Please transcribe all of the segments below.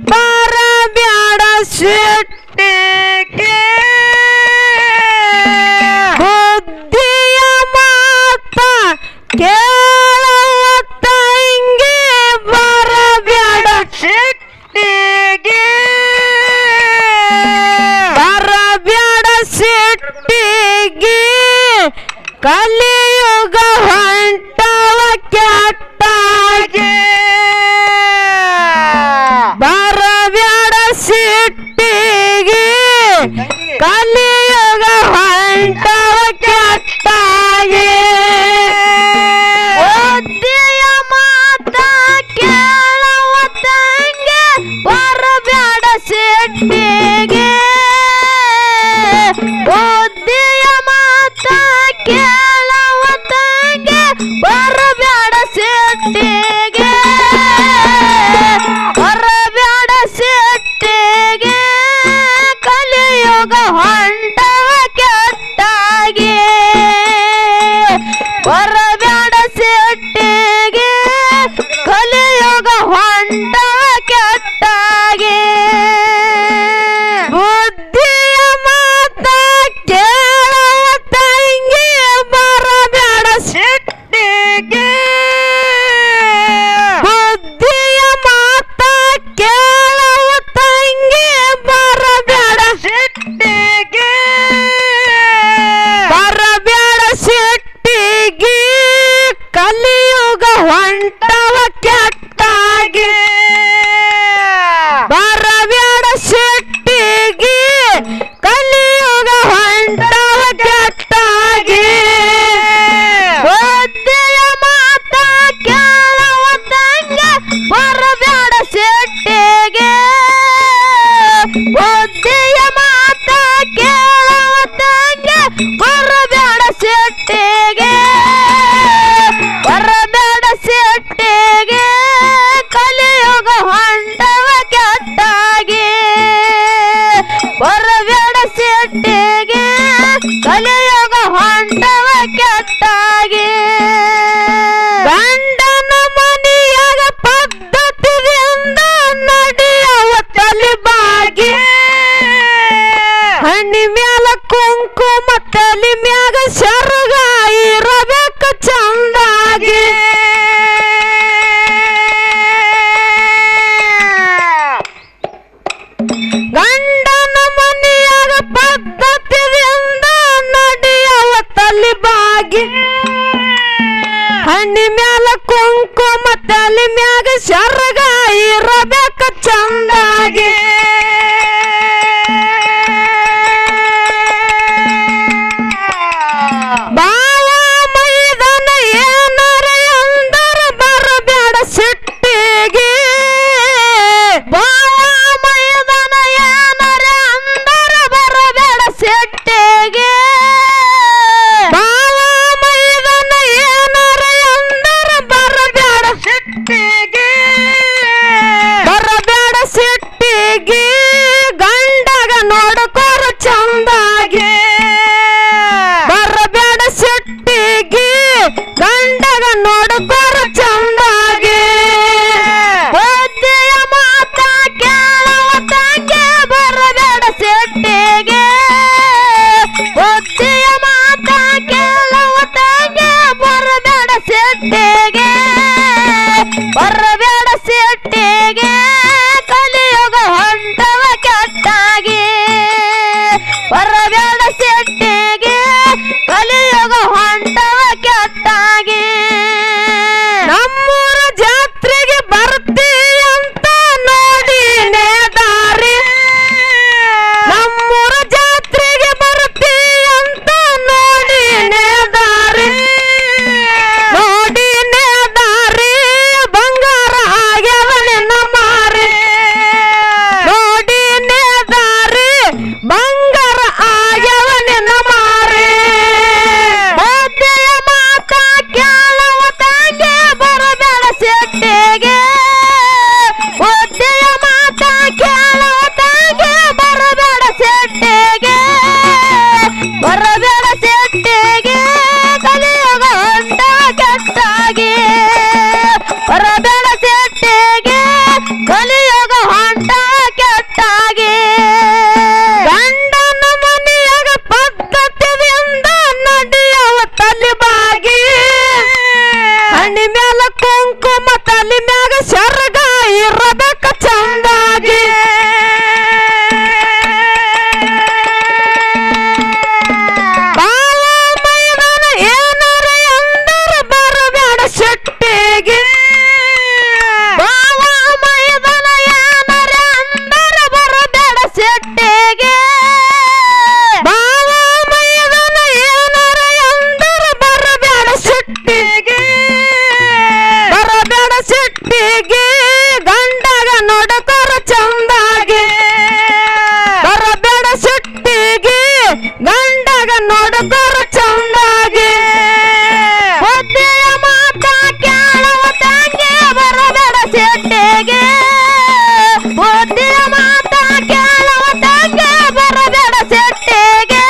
ಬರಬ್ಯಾಡ ಸಿಟ್ಟಿಗೆ ಬುದ್ಧಿಯ ಮಾತ ಕೇಳುವ ತಂಗಿ ಬರಬ್ಯಾಡ ಸಿಟ್ಟಿಗೆ ಬರಬ್ಯಾಡ ಸಿಟ್ಟಿಗೆ ಕಲಿಯುಗ ಹೊಂಟವ ಕೆಟ್ಟಾಗೆ ಬರಬ್ಯಾಡ ಸಿಟ್ಟಿಗೆ ಕಲಿಯುಗ ಹೊಂಟವ ಕೆಟ್ಟಾಗೆ ಬುದ್ಧಿಯ ಮಾತ ಕೇಳುವ ತಂಗೆ ಬರಬ್ಯಾಡ ಸಿಟ್ಟಿಗೆ ಬುದ್ಧಿಯ ಮಾತ ಕೇಳುವ ತಂಗೆ ಬರಬ್ಯಾಡ ಸಿಟ್ಟಿಗೆ ಬರಬ್ಯಾಡ ಸಿಟ್ಟಿಗೆ ಕಲಿಯುಗ ಹೊಂಟವ ಕೆಟ್ಟಾಗೆ ಬರಬ್ಯಾಡ ಸಿಟ್ಟಿಗೆ ಕಲಿಯುಗ ಹೊಂಟವ ಕೆಟ್ಟಾಗೆ ಬುದ್ಧಿಯ ಮಾತ ಕೇಳುವ ತಂಗಿ ಬರಬ್ಯಾಡ ಸಿಟ್ಟಿಗೆ ಬುದ್ಧಿಯ ಮಾತ ಕೇಳುವ ತಂಗಿ ಬರಬ್ಯಾಡ ಸಿಟ್ಟಿಗೆ ಬರಬ್ಯಾಡ ಸಿಟ್ಟಿಗೆ ಕಲಿಯುಗ ಹೊಂಟವ ಕೆಟ್ಟಾಗೆ ಬರಬ್ಯಾಡ ಸಿಟ್ಟಿಗೆ ಕಲಿಯುಗ ಹೊಂಟವ ಕೆಟ್ಟಾಗೆ ಬುದ್ಧಿಯ ಮಾತ ಕೇಳುವ ತಂಗೆ ಬರಬ್ಯಾಡ ಸಿಟ್ಟಿಗೆ ಬುದ್ಧಿಯ ಮಾತ ಕೇಳುವ ತಂಗೆ ಬರಬ್ಯಾಡ ಸಿಟ್ಟಿಗೆ ಬರಬ್ಯಾಡ ಸಿಟ್ಟಿಗೆ ಕಲಿಯುಗ ಹೊಂಟವ ಕೆಟ್ಟಾಗೆ ಬರಬ್ಯಾಡ ಸಿಟ್ಟಿಗೆ ಕಲಿಯುಗ ಹೊಂಟವ ಕೆಟ್ಟಾಗೆ ಗಂಡನ ಮನೆಯಾಗ ಪದ್ಧತಿಯಿಂದ ನಡೆಯವ ತಲಿಬಾಗಿ ಹಣ್ಣಿ ಮ್ಯಾಲ ಕುಂಕುಮ ತಲಿ ಮ್ಯಾಗ ಸರಗ ಇರಬೇಕು ಚಂದಾಗಿ ಗಂಡನ ಮನೆಯಾಗ ಪದ್ಧತಿಯಿಂದ ನಡೆಯವ ತಲಿಬಾಗಿ ಹಣ್ಣಿ ಮ್ಯಾಲ ಕುಂಕುಮ ತಲಿ ಮ್ಯಾಗ ಸರಗ ಇರಬೇಕು ಚಂದಾಗಿ ಬಾವ ಮೈದನ ಏನಾರ ಅಂದರ ಬರಬ್ಯಾಡ ಸಿಟ್ಟಿಗೆ ಬಾವ ಮೈದನ ಏನಾರ ಅಂದರ ಬರಬ್ಯಾಡ ಸಿಟ್ಟಿಗೆ ಬಾವ ಮೈದನ ಏನಾರ ಅಂದರ ಬರಬ್ಯಾಡ ಸಿಟ್ಟಿಗೆ ಬರಬ್ಯಾಡ ಸಿಟ್ಟಿಗೆ ಗಂಡಗ ನೋಡ್ಕೊರ ಚಂದಾಗೆ ಬರಬ್ಯಾಡ ಸಿಟ್ಟಿಗೆ ಗಂಡಗ ನೋಡ್ಕೊರ ಚಂದಾಗೆ ಬುದ್ಧಿಯ ಮಾತ ಕೇಳುವ ತಂಗೆ ಬರಬ್ಯಾಡ ಸಿಟ್ಟಿಗೆ ಬುದ್ಧಿಯ ಮಾತ ಕೇಳುವ ತಂಗೆ ಬರಬ್ಯಾಡ ಸಿಟ್ಟಿಗೆ ಬರಬ್ಯಾಡ ಸಿಟ್ಟಿಗೆ ಕಲಿಯುಗ ಹೊಂಟವ ಕೆಟ್ಟಾಗೆ ಬರಬ್ಯಾಡ ಸಿಟ್ಟಿಗೆ ಕಲಿಯುಗ ಹೊಂಟವ ಕೆಟ್ಟಾಗೆ ನಮ್ಮೂರ ಜಾತ್ರೆಗೆ ಬರ್ತೀ ಅಂತ ನೋಡಿ ದಾರಿ ನಮ್ಮೂರ ಜಾತ್ರೆಗೆ ಬರ್ತೀ ಅಂತ ನೋಡಿ ದಾರಿ ನೋಡಿ ದಾರಿ ಬಂಗಾರ ಆಗ್ಯಾವ ನೋಡಕೋರ ಚಂದಾಗಿ ಬರಬೇಡ ಸಿಟ್ಟಿಗೆ ಗಂಡಗ ನೋಡಕೋರ ಚಂದಾಗಿ ಬುದ್ಧಿಯ ಮಾತ ಕೇಳುವ ತಂಗಿ ಬರಬೇಡ ಸಿಟ್ಟಿಗೆ ಬುದ್ಧಿಯ ಮಾತ ಕೇಳುವ ತಂಗಿ ಬರಬೇಡ ಸಿಟ್ಟಿಗೆ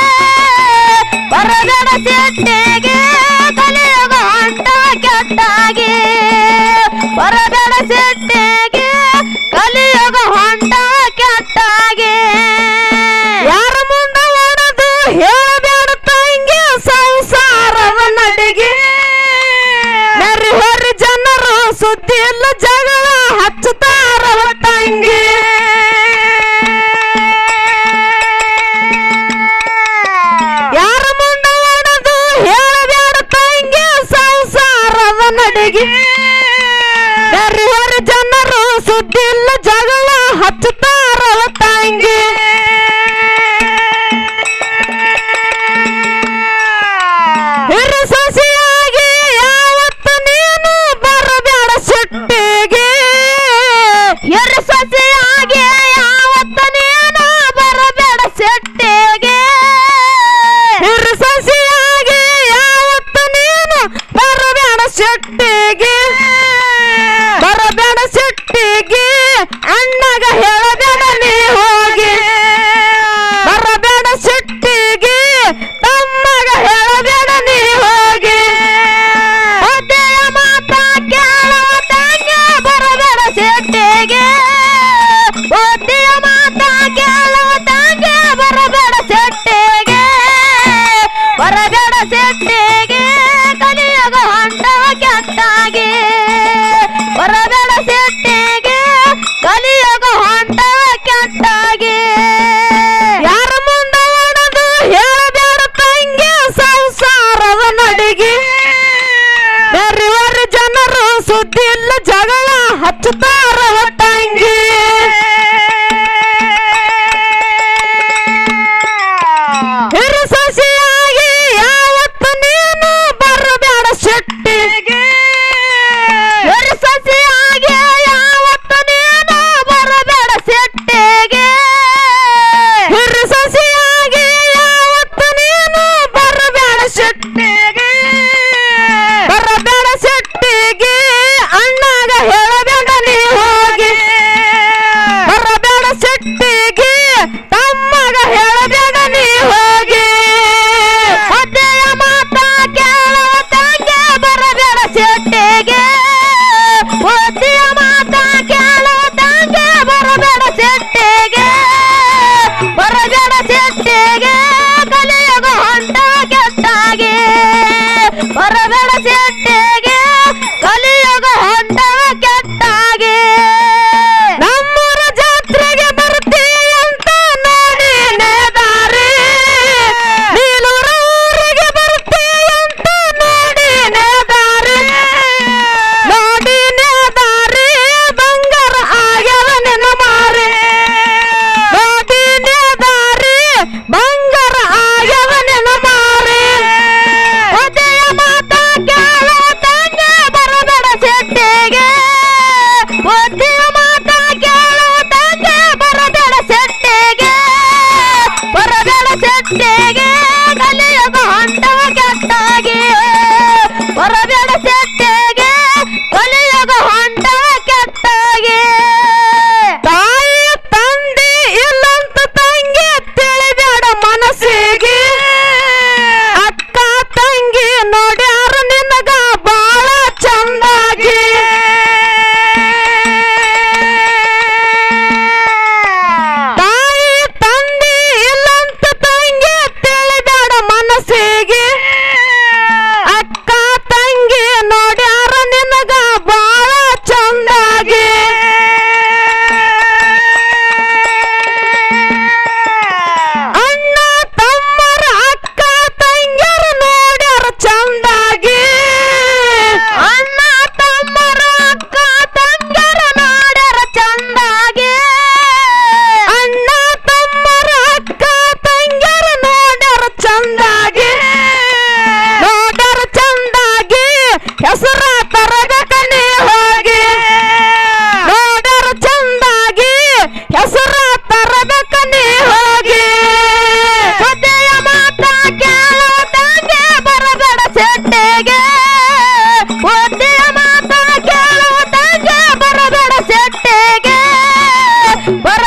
ಬರಬೇಡ ಸಿಟ್ಟಿಗೆ ಕಲಿಯುಗ ಹೊಂಟ ಕೆಟ್ಟಾಗಿ ಬರಬೇಡ ಸಿಟ್ಟಿಗೆ ಕಲಿಯುಗ ಹೊಂಟ ಕೆಟ್ಟಾಗಿ ಯಾರ ಮುಂದೆ ಹೊಡೆದು ಹೇಳಬೇಡ ತಂಗಿ ಸಂಸಾರದ ನಡಿಗೆ ನೆರಿ ಹೊರಿ ಜನರು ಸುದ್ದಿ ಇಲ್ಲ ಜಗಳ ಹಚ್ಚುತ್ತಾರ ತಂಗಿ ಯಾರ ಮುಂದೆ ಹೊಡೆದು ಹೇಳಬೇಡ ತಂಗಿ ಸಂಸಾರದ ನಡಿಗೆ ನೆರಿ ಹೊರಿ ಜನರು ಸುದ್ದಿ ಇಲ್ಲ ಜಗಳ ಹಚ್ಚುತ್ತಾರ ತಂಗಿ ಹಿರು ಸಸಿಯಾಗಿ ಯಾವತ್ತು ನೀನು ಬರಬೇಡ ಸಿಟ್ಟಿಗೆ ಹಿರು ಸಸಿಯಾಗಿ ಯಾವತ್ತು ನೀನು ಬರಬೇಡ ಸಿಟ್ಟಿಗೆ ಹಿರು ಸಸಿಯಾಗಿ ಯಾವತ್ತು ನೀನು ಬರಬೇಡ ಸಿಟ್ಟಿಗೆ ಬರಬೇಡ ಸಿಟ್ಟಿಗೆ ಅಣ್ಣಗ ಹೇಳಬೇಡ ಬರ